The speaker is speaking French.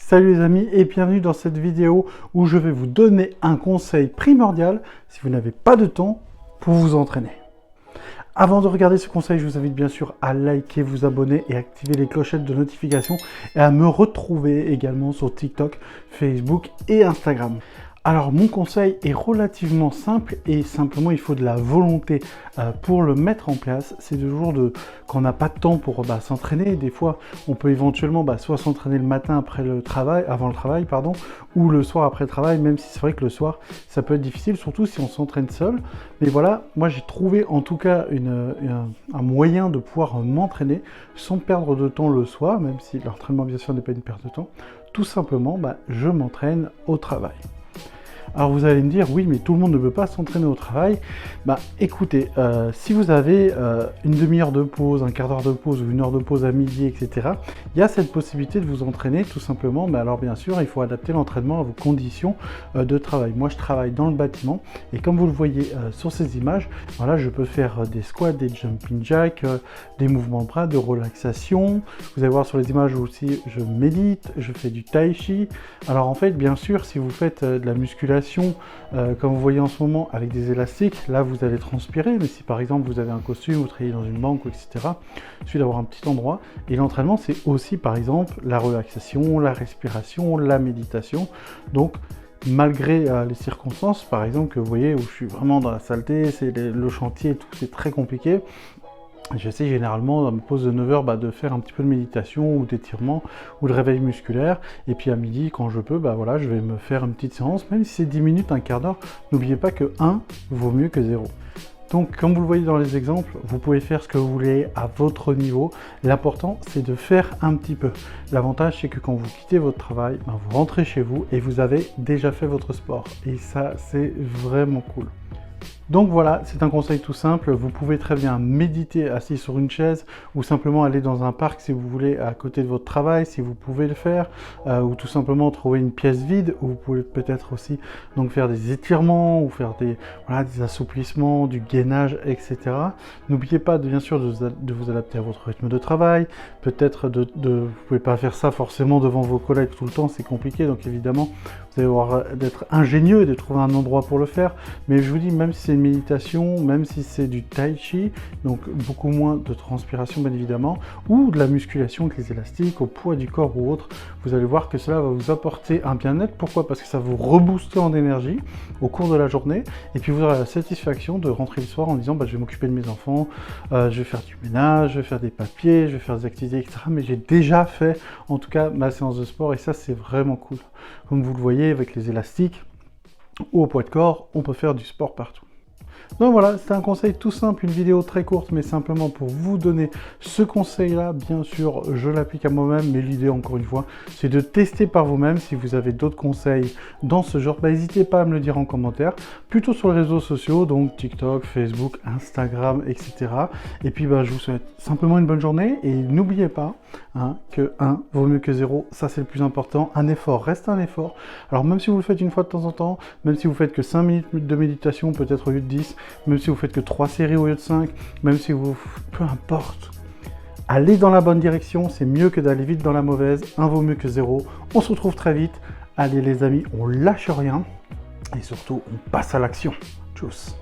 Salut les amis et bienvenue dans cette vidéo où je vais vous donner un conseil primordial si vous n'avez pas de temps pour vous entraîner. Avant de regarder ce conseil, je vous invite bien sûr à liker, vous abonner et activer les clochettes de notification et à me retrouver également sur TikTok, Facebook et Instagram. Alors mon conseil est relativement simple et simplement il faut de la volonté pour le mettre en place. C'est toujours quand on n'a pas de temps pour s'entraîner. Des fois on peut éventuellement soit s'entraîner le matin avant le travail, ou le soir après le travail, même si c'est vrai que le soir ça peut être difficile, surtout si on s'entraîne seul. Mais voilà, moi j'ai trouvé en tout cas un moyen de pouvoir m'entraîner sans perdre de temps le soir, même si l'entraînement bien sûr n'est pas une perte de temps. Tout simplement, je m'entraîne au travail. Alors vous allez me dire, oui, mais tout le monde ne peut pas s'entraîner au travail. Écoutez, si vous avez une demi-heure de pause, un quart d'heure de pause ou une heure de pause à midi, etc., il y a cette possibilité de vous entraîner tout simplement. Mais alors bien sûr, il faut adapter l'entraînement à vos conditions de travail. Moi, je travaille dans le bâtiment et comme vous le voyez sur ces images, voilà, je peux faire des squats, des jumping jacks, des mouvements de bras, de relaxation. Vous allez voir sur les images aussi, je médite, je fais du tai chi. Alors en fait, bien sûr, si vous faites de la musculation, comme vous voyez en ce moment avec des élastiques, là vous allez transpirer, mais si par exemple vous avez un costume, vous travaillez dans une banque, etc., il suffit d'avoir un petit endroit. Et l'entraînement, c'est aussi par exemple la relaxation, la respiration, la méditation. Donc malgré les circonstances, par exemple, que vous voyez où je suis vraiment dans la saleté, c'est le chantier et tout, c'est très compliqué. J'essaie généralement dans ma pause de 9h de faire un petit peu de méditation ou d'étirement ou de réveil musculaire. Et puis à midi, quand je peux, voilà, je vais me faire une petite séance, même si c'est 10 minutes, un quart d'heure. N'oubliez pas que 1 vaut mieux que 0. Donc, comme vous le voyez dans les exemples, vous pouvez faire ce que vous voulez à votre niveau. L'important, c'est de faire un petit peu. L'avantage, c'est que quand vous quittez votre travail, vous rentrez chez vous et vous avez déjà fait votre sport. Et ça, c'est vraiment cool. Donc voilà, c'est un conseil tout simple. Vous pouvez très bien méditer assis sur une chaise ou simplement aller dans un parc si vous voulez à côté de votre travail, si vous pouvez le faire, ou tout simplement trouver une pièce vide où vous pouvez peut-être aussi donc faire des étirements ou faire des assouplissements, du gainage, etc. N'oubliez pas bien sûr de vous adapter à votre rythme de travail. Peut-être vous pouvez pas faire ça forcément devant vos collègues tout le temps, c'est compliqué. Donc évidemment, vous allez devoir d'être ingénieux et de trouver un endroit pour le faire. Mais je vous dis, même si c'est une méditation, même si c'est du tai chi, donc beaucoup moins de transpiration bien évidemment, ou de la musculation avec les élastiques, au poids du corps ou autre, vous allez voir que cela va vous apporter un bien-être. Pourquoi? Parce que ça va vous rebooster en énergie au cours de la journée, et puis vous aurez la satisfaction de rentrer le soir en disant je vais m'occuper de mes enfants, je vais faire du ménage, je vais faire des papiers, je vais faire des activités, etc. Mais j'ai déjà fait en tout cas ma séance de sport, et ça c'est vraiment cool. Comme vous le voyez avec les élastiques ou au poids de corps, on peut faire du sport partout. Donc voilà, c'est un conseil tout simple, une vidéo très courte, mais simplement pour vous donner ce conseil-là. Bien sûr, je l'applique à moi-même, mais l'idée, encore une fois, c'est de tester par vous-même. Si vous avez d'autres conseils dans ce genre, n'hésitez pas à me le dire en commentaire, plutôt sur les réseaux sociaux, donc TikTok, Facebook, Instagram, etc. Et puis, je vous souhaite simplement une bonne journée, et n'oubliez pas que 1 vaut mieux que 0, ça c'est le plus important. Un effort reste un effort. Alors même si vous le faites une fois de temps en temps, même si vous faites que 5 minutes de méditation, peut-être au lieu de 10, même si vous faites que 3 séries au lieu de 5, même si vous... peu importe. Allez dans la bonne direction, c'est mieux que d'aller vite dans la mauvaise. 1 vaut mieux que 0. On se retrouve très vite. Allez les amis, on lâche rien. Et surtout, on passe à l'action. Tchuss.